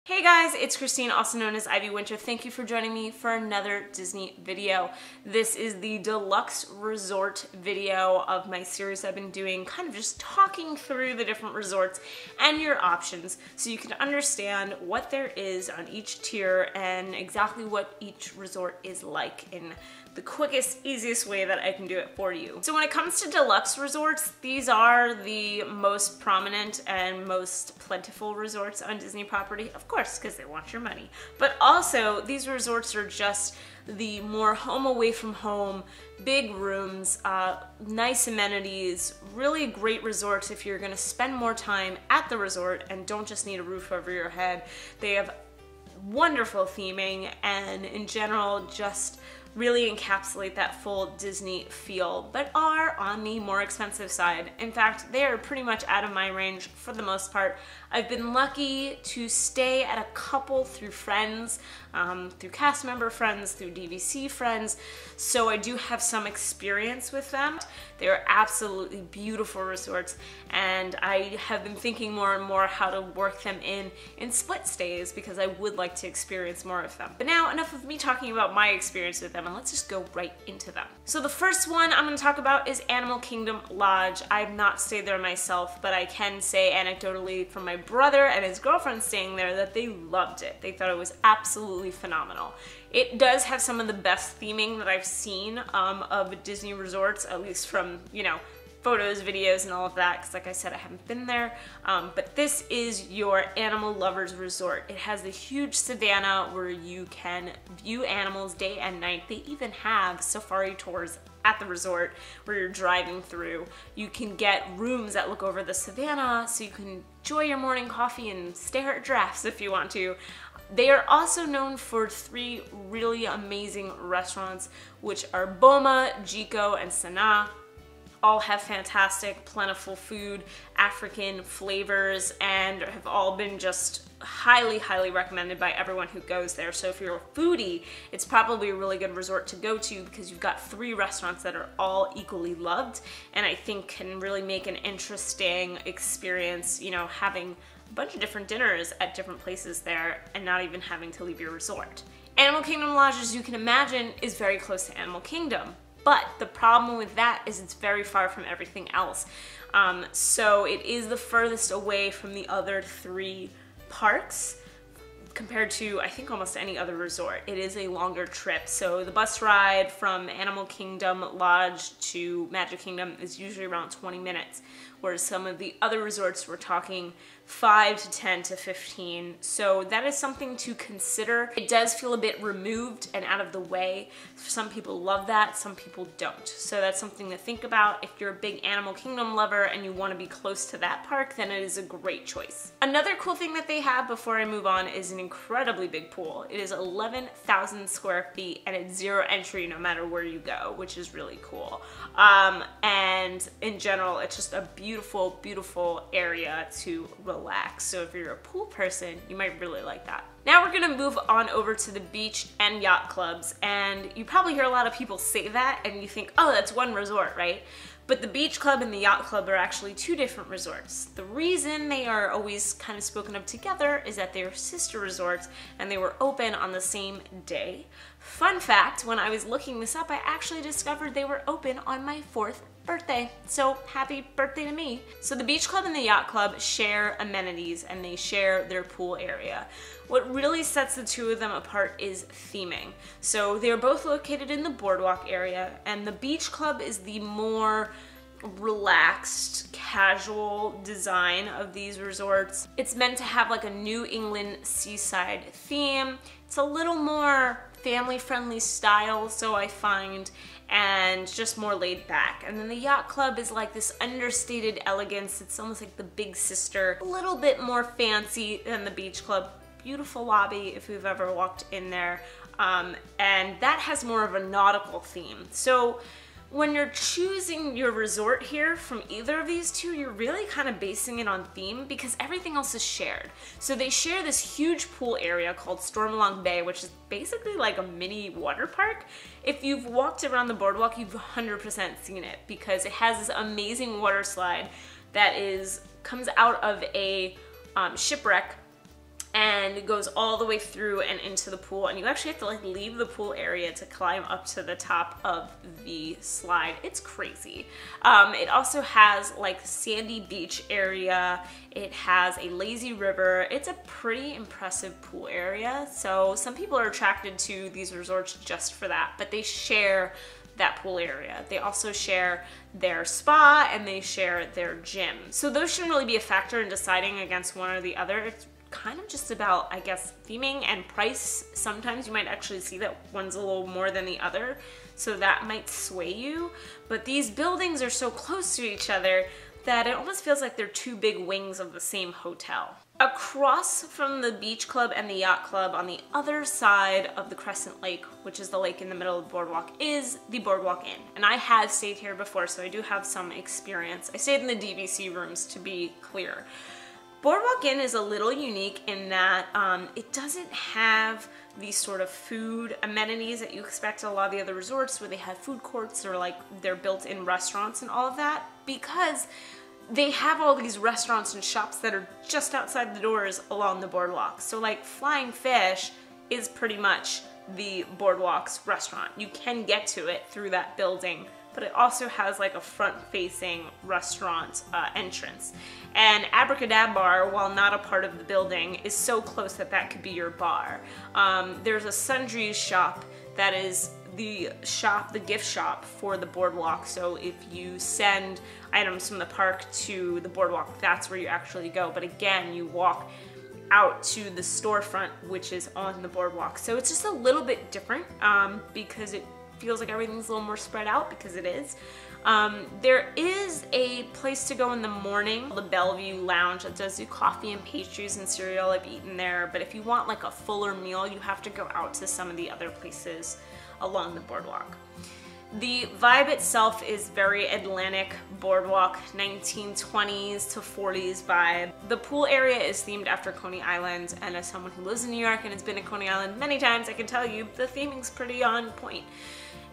Hey guys, it's Christine, also known as Ivy Winter. Thank you for joining me for another Disney video. This is the deluxe resort video of my series I've been doing, kind of just talking through the different resorts and your options so you can understand what there is on each tier and exactly what each resort is like in the quickest, easiest way that I can do it for you. So when it comes to deluxe resorts, these are the most prominent and most plentiful resorts on Disney property, of course, because they want your money. But also, these resorts are just the more home away from home, big rooms, nice amenities, really great resorts if you're gonna spend more time at the resort and don't just need a roof over your head. They have wonderful theming and in general just really encapsulate that full Disney feel, but are on the more expensive side. In fact, they are pretty much out of my range for the most part. I've been lucky to stay at a couple through friends, through cast member friends, through DVC friends, so I do have some experience with them. They are absolutely beautiful resorts, and I have been thinking more and more how to work them in split stays because I would like to experience more of them. But now, enough of me talking about my experience with them, and let's just go right into them. So the first one I'm going to talk about is Animal Kingdom Lodge. I've not stayed there myself, but I can say anecdotally from my brother and his girlfriend staying there that they loved it. They thought it was absolutely phenomenal. It does have some of the best theming that I've seen of Disney resorts, at least from, you know, photos, videos, and all of that, because like I said, I haven't been there. But this is your animal lovers resort. It has a huge savannah where you can view animals day and night. They even have safari tours at the resort where you're driving through. You can get rooms that look over the savannah so you can enjoy your morning coffee and stare at giraffes if you want to. They are also known for 3 really amazing restaurants, which are Boma, Jiko, and Sanaa. All have fantastic, plentiful food, African flavors, and have all been just highly, highly recommended by everyone who goes there. So if you're a foodie, it's probably a really good resort to go to because you've got 3 restaurants that are all equally loved, and I think can really make an interesting experience, you know, having a bunch of different dinners at different places there and not even having to leave your resort. Animal Kingdom Lodge, as you can imagine, is very close to Animal Kingdom. But the problem with that is it's very far from everything else. So it is the furthest away from the other 3 parks compared to, I think, almost any other resort. It is a longer trip. So the bus ride from Animal Kingdom Lodge to Magic Kingdom is usually around 20 minutes, whereas some of the other resorts we're talking 5 to 10 to 15. So that is something to consider. It does feel a bit removed and out of the way. Some people love that, some people don't. So that's something to think about. If you're a big Animal Kingdom lover and you want to be close to that park, then it is a great choice. Another cool thing that they have before I move on is an incredibly big pool. It is 11,000 square feet and it's 0 entry no matter where you go, which is really cool. And in general, it's just a beautiful, beautiful area to relax. So if you're a pool person, you might really like that. Now we're gonna move on over to the beach and yacht clubs, and you probably hear a lot of people say that and you think, oh, that's one resort, right? But the beach club and the yacht club are actually 2 different resorts. The reason they are always kind of spoken of together is that they are sister resorts and they were open on the same day. Fun fact, when I was looking this up, I actually discovered they were open on my 4th birthday. So happy birthday to me. So the beach club and the yacht club share amenities and they share their pool area. What really sets the 2 of them apart is theming. So they're both located in the Boardwalk area, and the beach club is the more relaxed, casual design of these resorts. It's meant to have like a New England seaside theme. It's a little more family-friendly style, so I find, and just more laid back. And then the yacht club is like this understated elegance. It's almost like the big sister, a little bit more fancy than the beach club. Beautiful lobby if you've ever walked in there, and that has more of a nautical theme. So when you're choosing your resort here from either of these 2, you're really kind of basing it on theme because everything else is shared. So they share this huge pool area called Stormalong Bay, which is basically like a mini water park. If you've walked around the boardwalk, you've 100% seen it because it has this amazing water slide that comes out of a shipwreck and it goes all the way through and into the pool, and you actually have to like leave the pool area to climb up to the top of the slide. It's crazy. It also has like sandy beach area. It has a lazy river. It's a pretty impressive pool area. So some people are attracted to these resorts just for that, but they share that pool area. They also share their spa and they share their gym. So those shouldn't really be a factor in deciding against one or the other. It's kind of just about, I guess, theming and price. Sometimes you might actually see that one's a little more than the other, so that might sway you. But these buildings are so close to each other that it almost feels like they're two big wings of the same hotel. Across from the beach club and the yacht club on the other side of the Crescent Lake, which is the lake in the middle of the boardwalk, is the Boardwalk Inn. And I have stayed here before, so I do have some experience. I stayed in the DVC rooms, to be clear. Boardwalk Inn is a little unique in that it doesn't have these sort of food amenities that you expect at a lot of the other resorts where they have food courts or like they're built-in restaurants and all of that, because they have all these restaurants and shops that are just outside the doors along the boardwalk. So like Flying Fish is pretty much the boardwalk's restaurant. You can get to it through that building, but it also has like a front-facing restaurant entrance. And Abracadabra, while not a part of the building, is so close that that could be your bar. There's a sundries shop that is the gift shop for the boardwalk. So if you send items from the park to the boardwalk, that's where you actually go. But again, you walk out to the storefront, which is on the boardwalk. So it's just a little bit different because it feels like everything's a little more spread out, because it is. There is a place to go in the morning, the Bellevue Lounge, that does do coffee and pastries and cereal. I've eaten there, but if you want like a fuller meal, you have to go out to some of the other places along the boardwalk. The vibe itself is very Atlantic boardwalk, 1920s to 40s vibe. The pool area is themed after Coney Island, and as someone who lives in New York and has been to Coney Island many times, I can tell you the theming's pretty on point.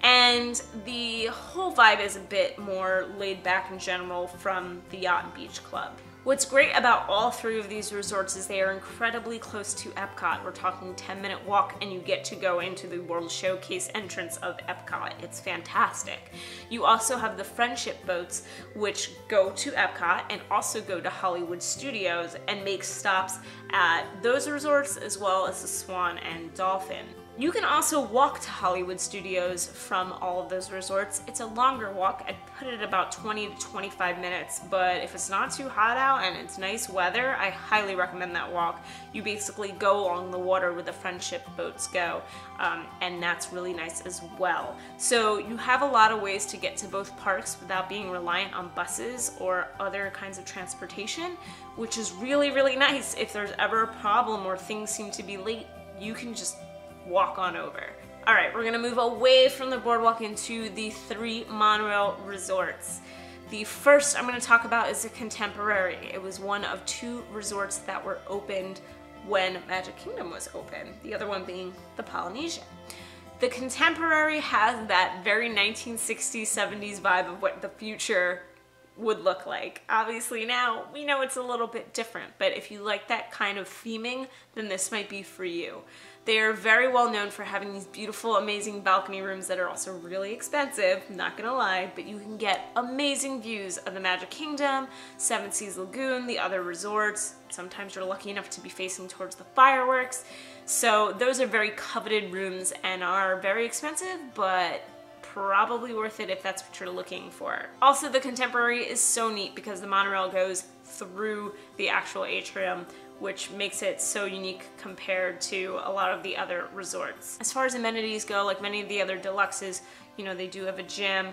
And the whole vibe is a bit more laid back in general from the Yacht and Beach Club. What's great about all three of these resorts is they are incredibly close to Epcot. We're talking 10-minute walk and you get to go into the World Showcase entrance of Epcot. It's fantastic. You also have the Friendship boats, which go to Epcot and also go to Hollywood Studios and make stops at those resorts as well as the Swan and Dolphin. You can also walk to Hollywood Studios from all of those resorts. It's a longer walk. I'd put it about 20 to 25 minutes, but if it's not too hot out and it's nice weather, I highly recommend that walk. You basically go along the water where the Friendship boats go, and that's really nice as well. So you have a lot of ways to get to both parks without being reliant on buses or other kinds of transportation, which is really, really nice. If there's ever a problem or things seem to be late, you can just walk on over. All right, we're gonna move away from the boardwalk into the 3 monorail resorts. The first I'm gonna talk about is the Contemporary. It was one of 2 resorts that were opened when Magic Kingdom was open, the other one being the Polynesian. The Contemporary has that very 1960s, 70s vibe of what the future would look like. Obviously now we know it's a little bit different, but if you like that kind of theming, then this might be for you. They are very well known for having these beautiful, amazing balcony rooms that are also really expensive, not gonna lie, but you can get amazing views of the Magic Kingdom, Seven Seas Lagoon, the other resorts. Sometimes you're lucky enough to be facing towards the fireworks. So those are very coveted rooms and are very expensive, but probably worth it if that's what you're looking for. Also, the Contemporary is so neat because the monorail goes through the actual atrium, which makes it so unique compared to a lot of the other resorts. As far as amenities go, like many of the other deluxes, you know, they do have a gym,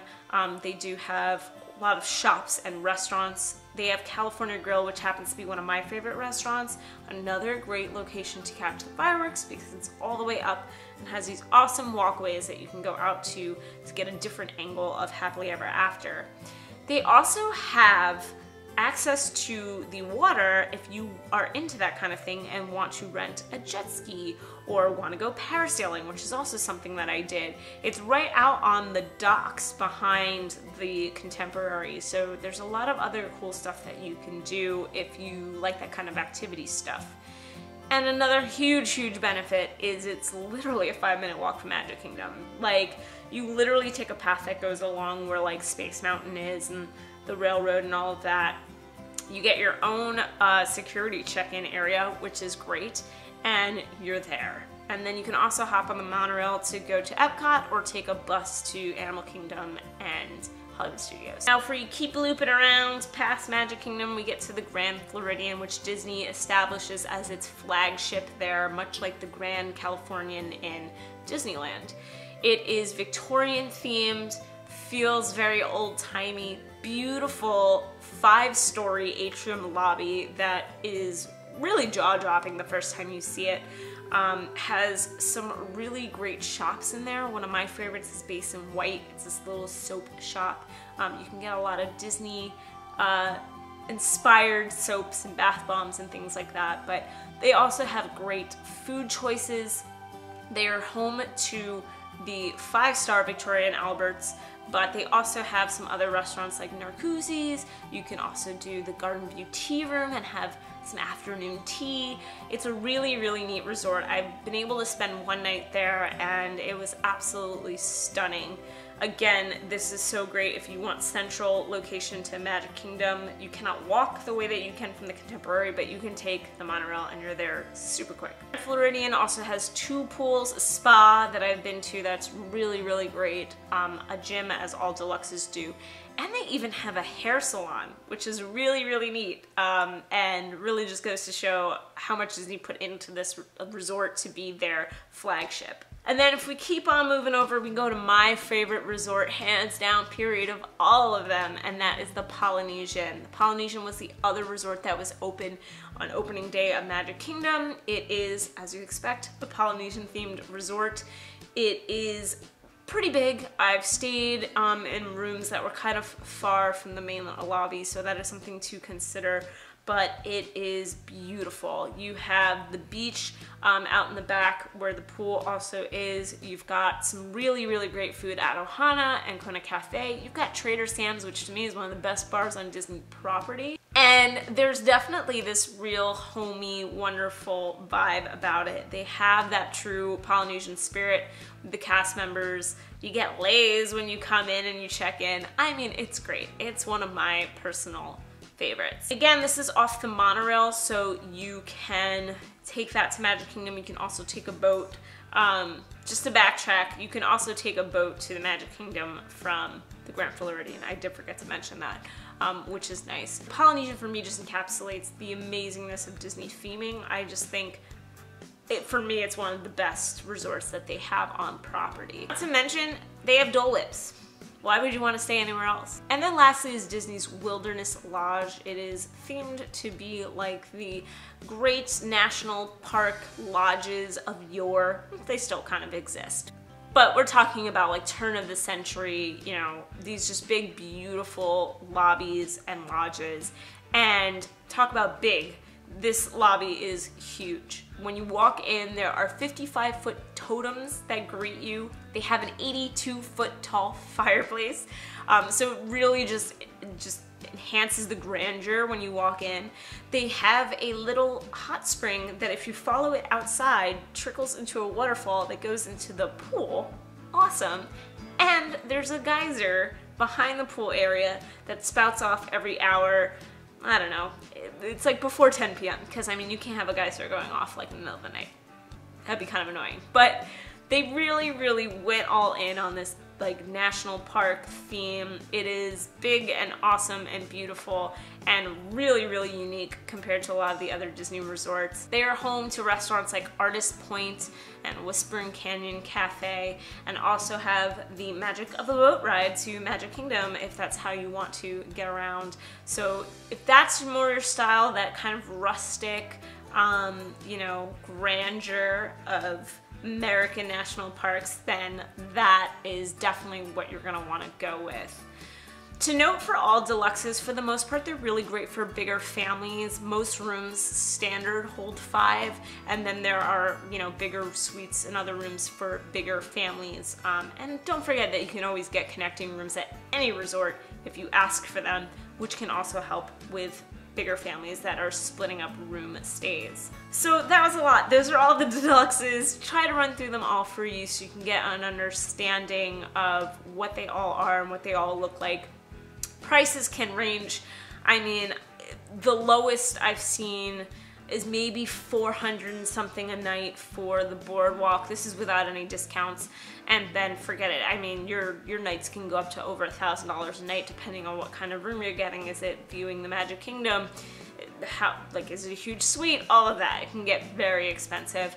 they do have a lot of shops and restaurants. They have California Grill, which happens to be one of my favorite restaurants. Another great location to catch the fireworks because it's all the way up and has these awesome walkways that you can go out to get a different angle of Happily Ever After. They also have access to the water if you are into that kind of thing and want to rent a jet ski or want to go parasailing, which is also something that I did. It's right out on the docks behind the Contemporary, so there's a lot of other cool stuff that you can do if you like that kind of activity stuff. And another huge benefit is it's literally a 5-minute walk from Magic Kingdom. Like, you literally take a path that goes along where like Space Mountain is and the railroad and all of that. You get your own security check-in area, which is great, and you're there. And then you can also hop on the monorail to go to Epcot or take a bus to Animal Kingdom and Hollywood Studios. Now if we keep looping around past Magic Kingdom, we get to the Grand Floridian, which Disney establishes as its flagship there, much like the Grand Californian in Disneyland. It is Victorian themed, feels very old-timey, beautiful 5-story atrium lobby that is really jaw-dropping the first time you see it. Has some really great shops in there. One of my favorites is Base and White. It's this little soap shop. You can get a lot of Disney inspired soaps and bath bombs and things like that, but they also have great food choices. They are home to the 5-star Victoria and Albert's, but they also have some other restaurants like Narcoossee's. You can also do the Garden View Tea Room and have some afternoon tea. It's a really neat resort. I've been able to spend one night there and it was absolutely stunning. Again, this is so great if you want central location to Magic Kingdom. You cannot walk the way that you can from the Contemporary, but you can take the monorail and you're there super quick. Floridian also has 2 pools, a spa that I've been to that's really great, a gym as all Deluxes do, and they even have a hair salon, which is really neat, and really just goes to show how much Disney put into this resort to be their flagship. And then if we keep on moving over, we go to my favorite resort, hands down, period, of all of them, and that is the Polynesian. The Polynesian was the other resort that was open on opening day of Magic Kingdom. It is, as you expect, the Polynesian themed resort. It is pretty big. I've stayed in rooms that were kind of far from the main lobby, so that is something to consider. But it is beautiful. You have the beach out in the back where the pool also is. You've got some really great food at Ohana and Kona Cafe. You've got Trader Sam's, which to me is one of the best bars on Disney property. And there's definitely this real homey, wonderful vibe about it. They have that true Polynesian spirit with the cast members. You get lays when you come in and you check in. I mean, it's great. It's one of my personal favorites. Again, this is off the monorail, so you can take that to Magic Kingdom. You can also take a boat. Just to backtrack, you can also take a boat to the Magic Kingdom from the Grand Floridian. I did forget to mention that, which is nice. Polynesian for me just encapsulates the amazingness of Disney theming. I just think for me, it's one of the best resorts that they have on property. Not to mention, they have Dole Lips. Why would you want to stay anywhere else? And then lastly is Disney's Wilderness Lodge. It is themed to be like the great national park lodges of yore. They still kind of exist. But we're talking about like turn of the century, you know, these just big, beautiful lobbies and lodges. And talk about big. This lobby is huge. When you walk in, there are 55-foot totems that greet you. They have an 82-foot tall fireplace. So it really just enhances the grandeur when you walk in. They have a little hot spring that if you follow it outside, trickles into a waterfall that goes into the pool. Awesome. And there's a geyser behind the pool area that spouts off every hour. I don't know, it's like before 10 p.m. because I mean you can't have a geyser going off like in the middle of the night. That'd be kind of annoying. But they really went all in on this like national park theme. It is big and awesome and beautiful and really unique compared to a lot of the other Disney resorts. They are home to restaurants like Artist Point and Whispering Canyon Cafe, and also have the magic of the boat ride to Magic Kingdom if that's how you want to get around. So if that's more your style, that kind of rustic, you know, grandeur of American national parks, then that is definitely what you're gonna wanna go with. To note for all Deluxes, for the most part, they're really great for bigger families. Most rooms standard hold 5, and then there are, you know, bigger suites and other rooms for bigger families. And don't forget that you can always get connecting rooms at any resort if you ask for them, which can also help with bigger families that are splitting up room stays. So that was a lot. Those are all the deluxes. Try to run through them all for you so you can get an understanding of what they all are and what they all look like. Prices can range. I mean, the lowest I've seen is maybe 400 and something a night for the Boardwalk. This is without any discounts, and then forget it. I mean, your nights can go up to over $1,000 a night depending on what kind of room you're getting. Is it viewing the Magic Kingdom? How, like, is it a huge suite? All of that. It can get very expensive.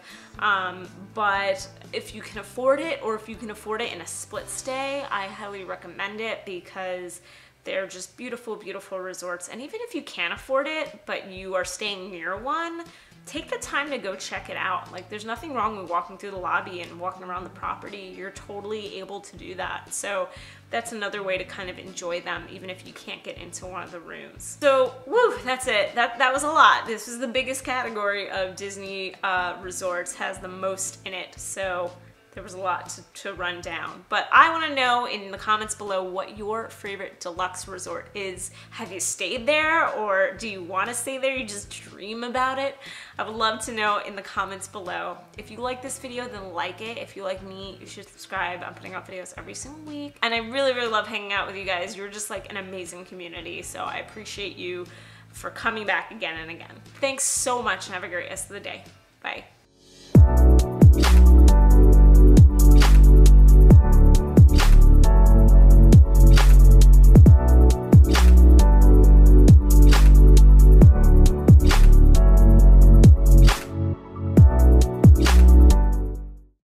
But if you can afford it, or if you can afford it in a split stay, I highly recommend it because they're just beautiful, beautiful resorts. And even if you can't afford it, but you are staying near one, take the time to go check it out. Like, there's nothing wrong with walking through the lobby and walking around the property. You're totally able to do that. So that's another way to kind of enjoy them, even if you can't get into one of the rooms. So, woo, that's it. That was a lot. This is the biggest category of Disney resorts, has the most in it. So there was a lot to run down. But I want to know in the comments below what your favorite deluxe resort is. Have you stayed there, or do you want to stay there? You just dream about it? I would love to know in the comments below. If you like this video, then like it. If you like me, you should subscribe. I'm putting out videos every single week. And I really, really love hanging out with you guys. You're just like an amazing community. So I appreciate you for coming back again and again. Thanks so much and have a great rest of the day. Bye.